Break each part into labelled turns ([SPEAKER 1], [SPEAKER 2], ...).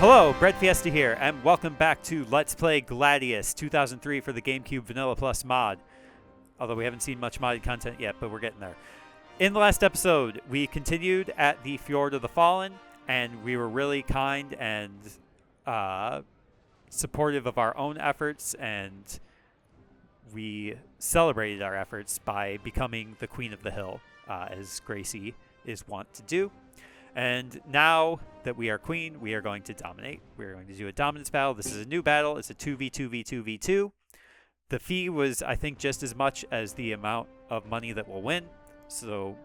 [SPEAKER 1] Hello, breadfiesta here, and welcome back to Let's Play Gladius 2003 for the GameCube Vanilla Plus mod. Although we haven't seen much modded content yet, but we're getting there. In the last episode, we continued at the Fjord of the Fallen, and we were really kind and supportive of our own efforts, and we celebrated our efforts by becoming the Queen of the Hill, as Gracie is wont to do. And now that we are queen, we are going to dominate. We are going to do a dominance battle. This is a new battle. It's a 2v2v2v2. The fee was, I think, just as much as the amount of money that we'll win. So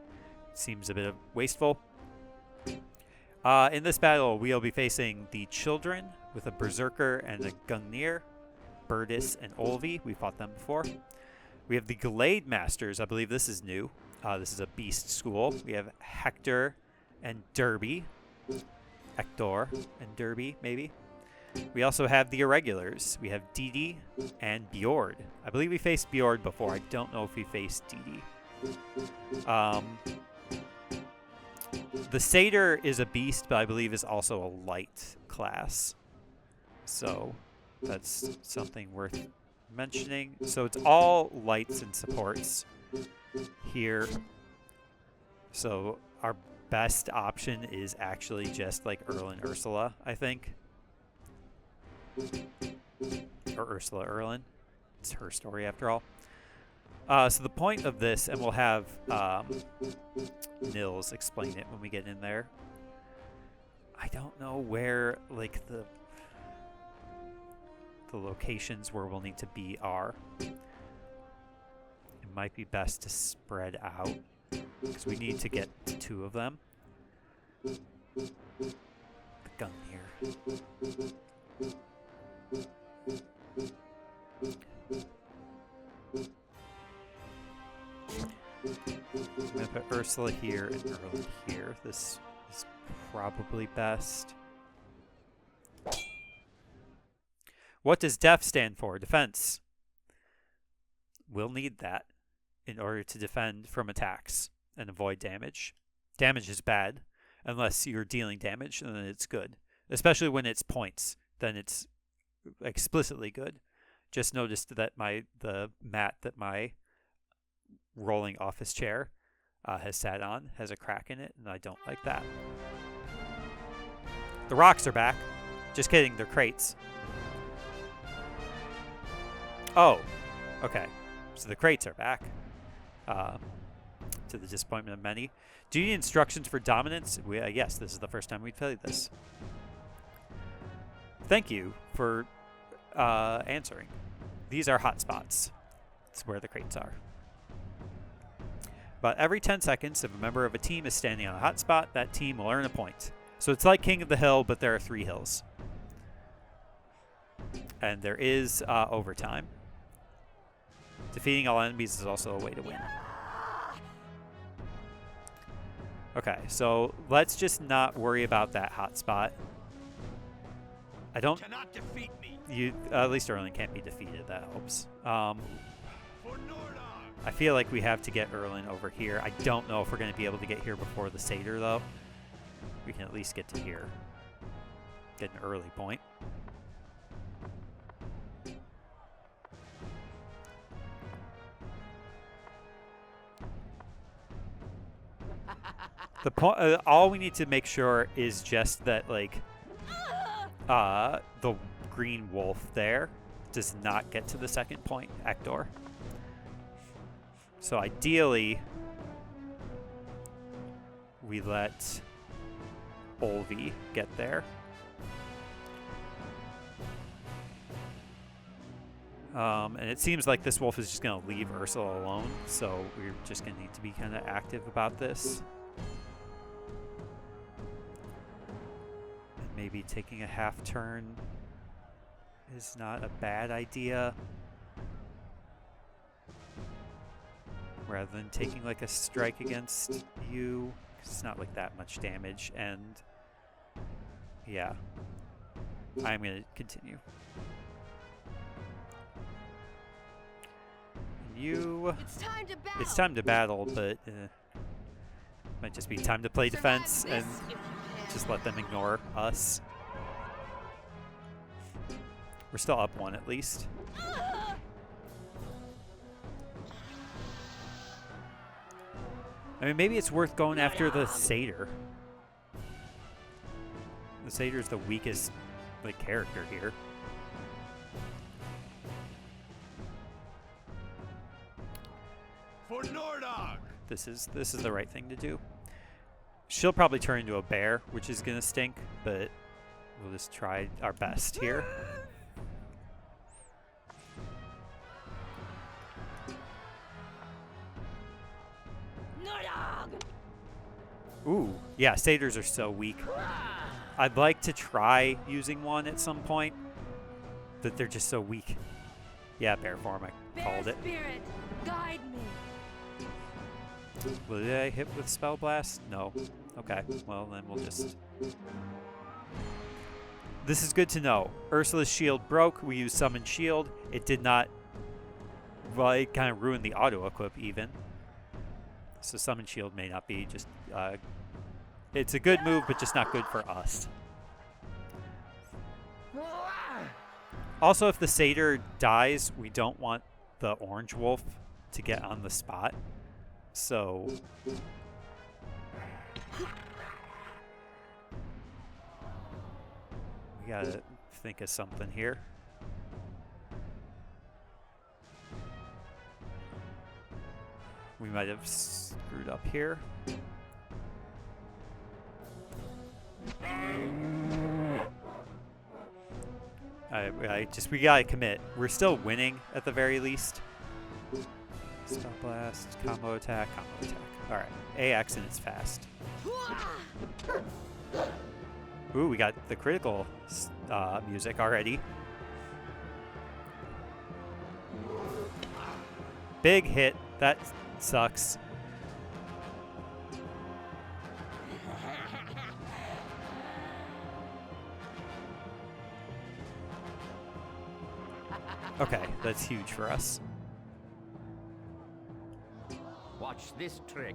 [SPEAKER 1] it seems a bit wasteful. In this battle, we'll be facing the children with a berserker and a gungnir. Burdis and Olvi. We fought them before. We have the Glade Masters. I believe this is new. This is a beast school. We have Hector and Derby. Hector and Derby, maybe. We also have the Irregulars. We have Didi and Bjord. I believe we faced Bjord before. I don't know if we faced Didi. The Satyr is a beast, but I believe is also a light class. So that's something worth mentioning. So it's all lights and supports here. So our best option is actually just like Erlen Ursula, I think. Or Ursula Erlen. It's her story after all. So the point of this, and we'll have Nils explain it when we get in there. I don't know where like the locations where we'll need to be are. It might be best to spread out, because we need to get to two of them. The gun here. I'm going to put Ursula here and Erlen here. This is probably best. What does DEF stand for? Defense. We'll need that in order to defend from attacks and avoid damage. Damage is bad unless you're dealing damage, and then it's good. Especially when it's points, then it's explicitly good. Just noticed that the mat that my rolling office chair has sat on has a crack in it, and I don't like that. The rocks are back. Just kidding, they're crates. Oh, okay. So the crates are back. To the disappointment of many. Do you need instructions for dominance? Yes, this is the first time we've played this. Thank you for answering. These are hotspots. It's where the crates are. About every 10 seconds, if a member of a team is standing on a hotspot, that team will earn a point. So it's like King of the Hill, but there are 3 hills. And there is overtime. Defeating all enemies is also a way to win. Okay, so let's just not worry about that hotspot. I don't.
[SPEAKER 2] Cannot defeat me.
[SPEAKER 1] You at least Erlen can't be defeated. That helps. I feel like we have to get Erlen over here. I don't know if we're going to be able to get here before the Satyr, though. We can at least get to here. Get an early point. The point. All we need to make sure is just that, like, the green wolf there does not get to the second point, Hector. So ideally, we let Olvi get there. And it seems like this wolf is just going to leave Ursula alone, so we're just going to need to be kind of active about this. And maybe taking a half turn is not a bad idea. Rather than taking like a strike against you, 'cause it's not like that much damage, and yeah, I'm going to continue. You, it's time to battle, but might just be time to play defense and just let them ignore us. We're still up 1 at least. I mean, maybe it's worth going after the satyr. The satyr's the weakest, like, character here.
[SPEAKER 2] For Nordog!
[SPEAKER 1] This is the right thing to do. She'll probably turn into a bear, which is gonna stink, but we'll just try our best here. Ooh, yeah, satyrs are so weak. I'd like to try using one at some point, but they're just so weak. Yeah, bear form, I called it.
[SPEAKER 3] Spirit, guide me.
[SPEAKER 1] Will I hit with Spell Blast? No. Okay, well then we'll just... This is good to know. Ursula's shield broke. We used Summon Shield. It did not... Well, it kind of ruined the auto-equip even. So Summon Shield may not be just... it's a good move, but just not good for us. Also, if the satyr dies, we don't want the orange wolf to get on the spot. So... we gotta think of something here. We might have screwed up here. We gotta commit. We're still winning at the very least. Spell Blast, combo attack, combo attack. Alright, AX and it's fast. Ooh, we got the critical music already. Big hit. That sucks. Okay, that's huge for us.
[SPEAKER 2] Watch this trick.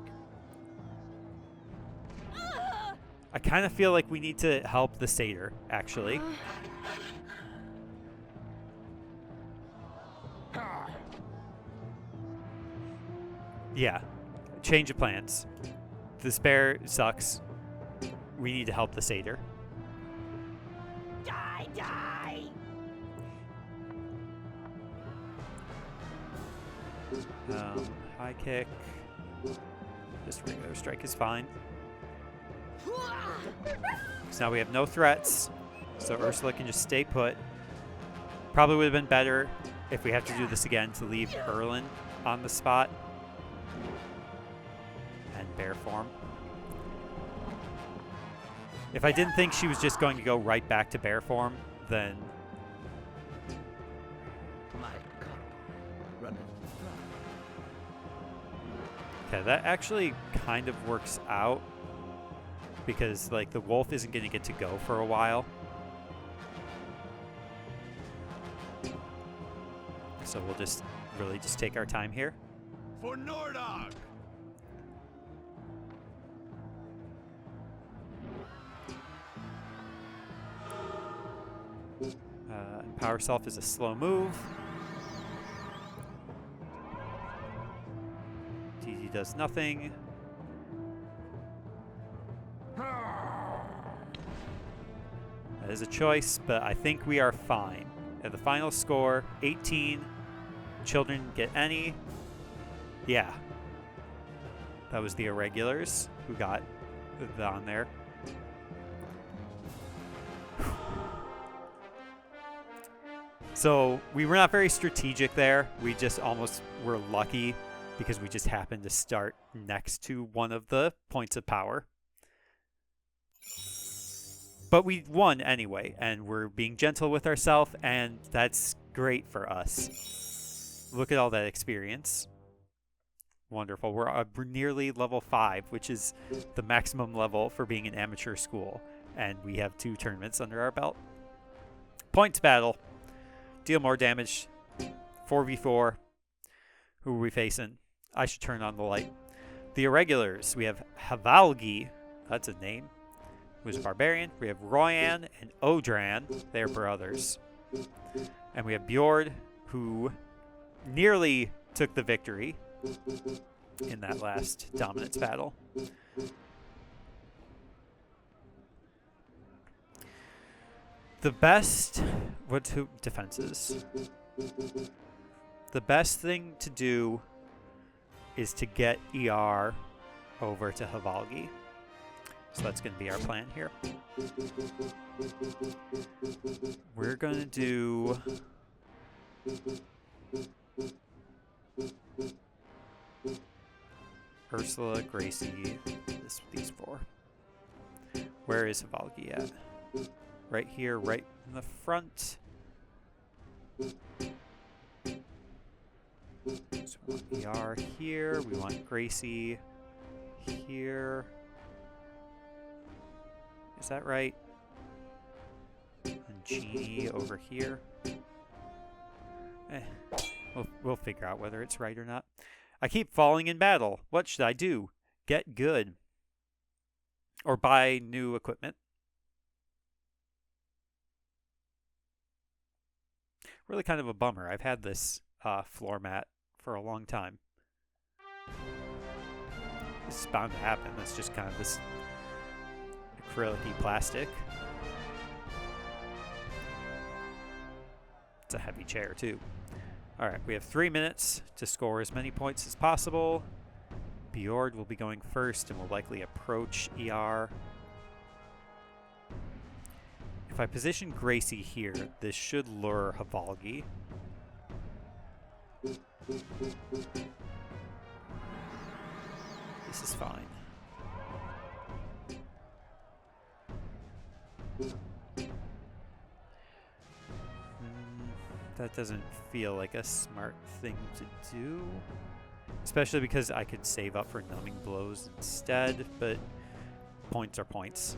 [SPEAKER 1] I kind of feel like we need to help the satyr, actually. Yeah, change of plans. This bear sucks. We need to help the satyr.
[SPEAKER 3] Die, die!
[SPEAKER 1] High kick. Just regular strike is fine. So now we have no threats, so Ursula can just stay put. Probably would have been better if we have to do this again to leave Erlin on the spot. And bear form. If I didn't think she was just going to go right back to bear form, then...
[SPEAKER 2] My cup runneth dry.
[SPEAKER 1] Okay, that actually kind of works out. Because, like, the wolf isn't going to get to go for a while. So we'll just really just take our time here.
[SPEAKER 2] For Nordog!
[SPEAKER 1] Power Self is a slow move. DD does nothing. That is a choice, but I think we are fine. At the final score, 18. Children get any. Yeah. That was the irregulars who got on there. So we were not very strategic there. We just almost were lucky because we just happened to start next to one of the points of power. But we won anyway, and we're being gentle with ourselves, and that's great for us. Look at all that experience. Wonderful. We're nearly level 5, which is the maximum level for being an amateur school, and we have 2 tournaments under our belt. Points battle. Deal more damage. 4v4. Who are we facing? I should turn on the light. The irregulars. We have Havalgi. That's a name. Who's a barbarian. We have Royan and Odran. They're brothers. And we have Bjord, who nearly took the victory in that last dominance battle. The best... defenses? The best thing to do is to get ER over to Havalgi. So that's going to be our plan here. We're going to do... Ursula, Gracie, these four. Where is Havalgi at? Right here, right in the front. So we want ER here. We want Gracie here. Is that right? And Genie over here. We'll figure out whether it's right or not. I keep falling in battle. What should I do? Get good. Or buy new equipment. Really kind of a bummer. I've had this floor mat for a long time. This is bound to happen. It's just kind of this acrylic-y plastic. It's a heavy chair, too. Alright, we have 3 minutes to score as many points as possible. Bjord will be going first and will likely approach ER. If I position Gracie here, this should lure Havalgi. This is fine. That doesn't feel like a smart thing to do. Especially because I could save up for numbing blows instead, but points are points.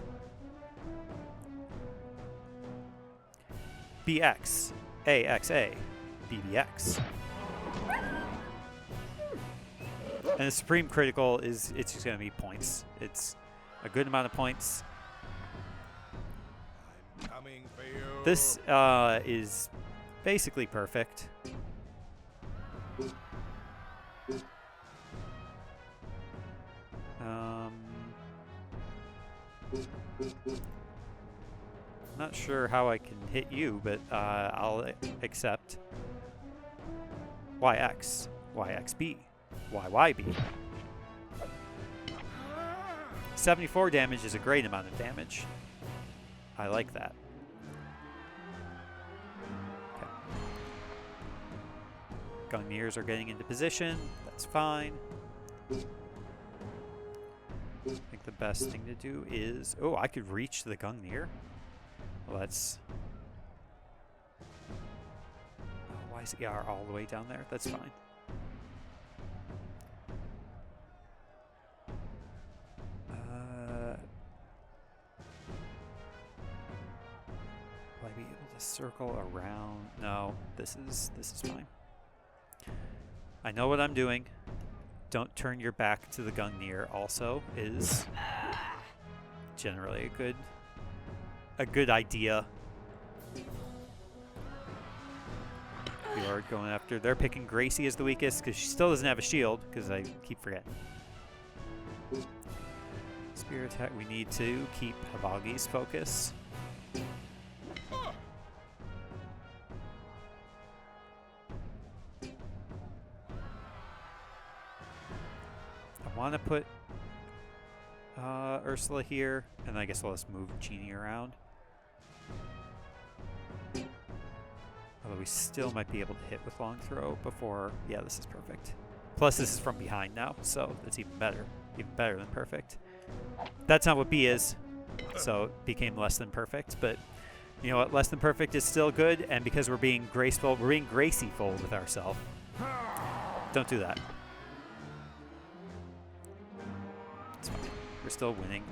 [SPEAKER 1] BX, AXA, BBX. And the Supreme Critical it's just going to be points. It's a good amount of points.
[SPEAKER 2] I'm coming for you.
[SPEAKER 1] This is basically perfect. Not sure how I can hit you, but I'll accept. YX, YXB, YYB. 74 damage is a great amount of damage. I like that. Okay. Gungnir's are getting into position. That's fine. I think the best thing to do is... Oh, I could reach the Gungnir. Well, that's... Oh, why is ER all the way down there? That's fine. Will I be able to circle around? No, this is fine. I know what I'm doing. Don't turn your back to the Gungnir also is generally a good idea. Bjord going after. They're picking Gracie as the weakest because she still doesn't have a shield because I keep forgetting. Spear attack. We need to keep Havalgi's focus. I want to put Ursula here, and I guess I'll just move Genie around. Although we still might be able to hit with long throw before... Yeah, this is perfect. Plus, this is from behind now, so it's even better. Even better than perfect. That's not what B is, so it became less than perfect. But you know what? Less than perfect is still good, and because we're being graceful, we're being Gracie-ful with ourselves. Don't do that. It's fine. We're still winning.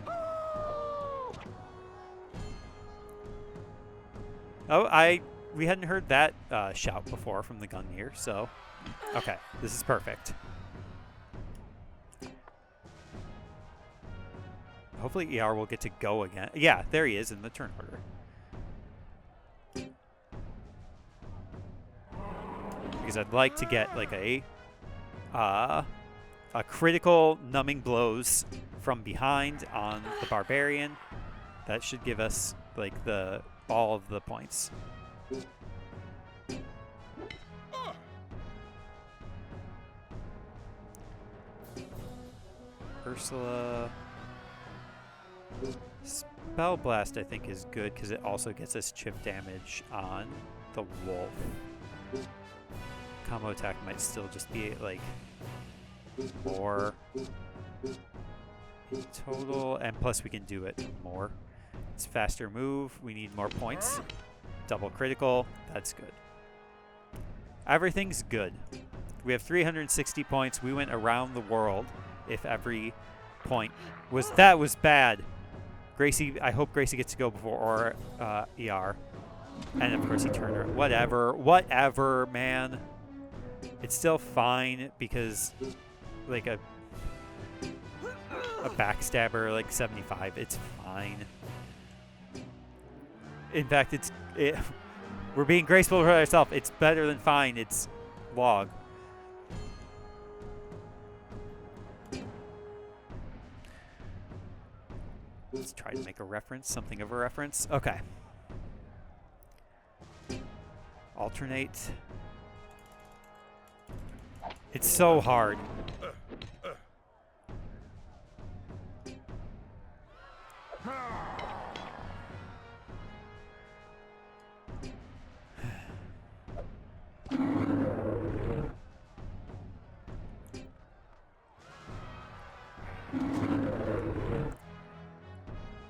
[SPEAKER 1] Oh, we hadn't heard that shout before from the Gungnir, so okay, this is perfect. Hopefully ER will get to go again. Yeah, there he is in the turn order. because I'd like to get like a critical numbing blows from behind on the barbarian. That should give us like all of the points. Ursula. Spell Blast, I think, is good because it also gets us chip damage on the wolf. Combo attack might still just be like 4 in total, and plus we can do it more. It's faster move. We need more points. Double critical. That's good. Everything's good. We have 360 points. We went around the world. If every point was bad. Gracie, I hope Gracie gets to go before ER. And of course he turned her. Whatever, man. It's still fine because like a backstabber like 75, it's fine. In fact, we're being graceful with ourselves. It's better than fine. It's log. Let's try to make a reference, something of a reference. Okay. Alternate. It's so hard.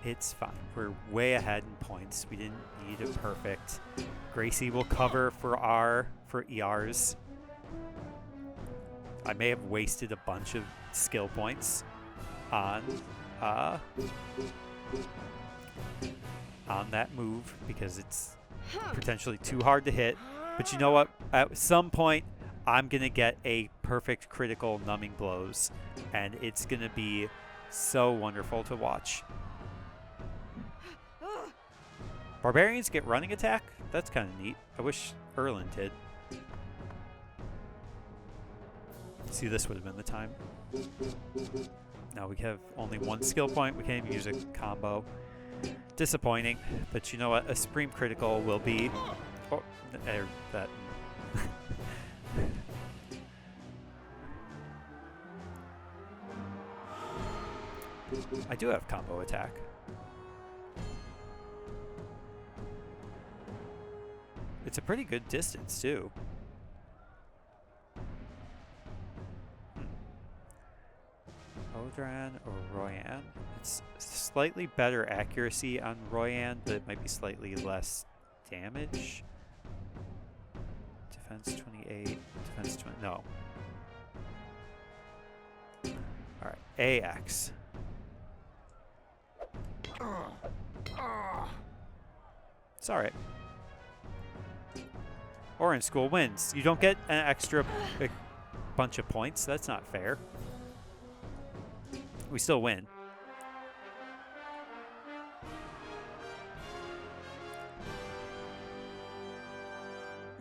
[SPEAKER 1] It's fine. We're way ahead in points. We didn't need a perfect. Gracie will cover for ERs. I may have wasted a bunch of skill points on that move because it's potentially too hard to hit. But you know what? At some point, I'm going to get a perfect critical numbing blows, and it's going to be so wonderful to watch. Barbarians get running attack? That's kind of neat. I wish Erland did. See, this would have been the time. Now we have only one skill point. We can't even use a combo. Disappointing. But you know what? A Supreme Critical will be... Oh, that... I do have combo attack. It's a pretty good distance, too. Odran or Royan? It's slightly better accuracy on Royan, but it might be slightly less damage. Defense 28, defense 20, no. Alright, AX. It's alright. Orange School wins. You don't get an extra bunch of points. That's not fair. We still win.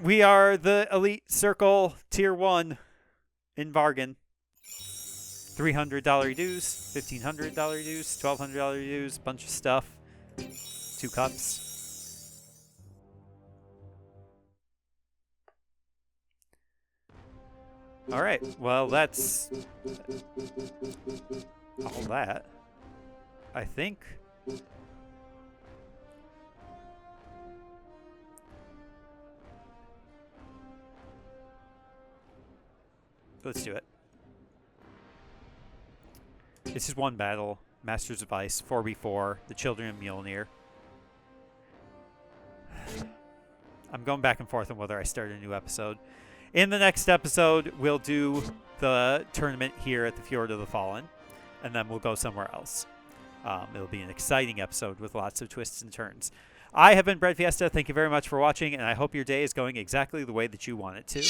[SPEAKER 1] We are the Elite Circle Tier 1 in Vargen. $300 dues, $1,500 dues, $1,200 dues, bunch of stuff. 2 cups. All right, well, that's all that, I think. Let's do it. This is one battle. Masters of Ice, 4v4, the Children of Mjolnir. I'm going back and forth on whether I start a new episode. In the next episode, we'll do the tournament here at the Fjord of the Fallen, and then we'll go somewhere else. It'll be an exciting episode with lots of twists and turns. I have been breadfiesta. Thank you very much for watching, and I hope your day is going exactly the way that you want it to.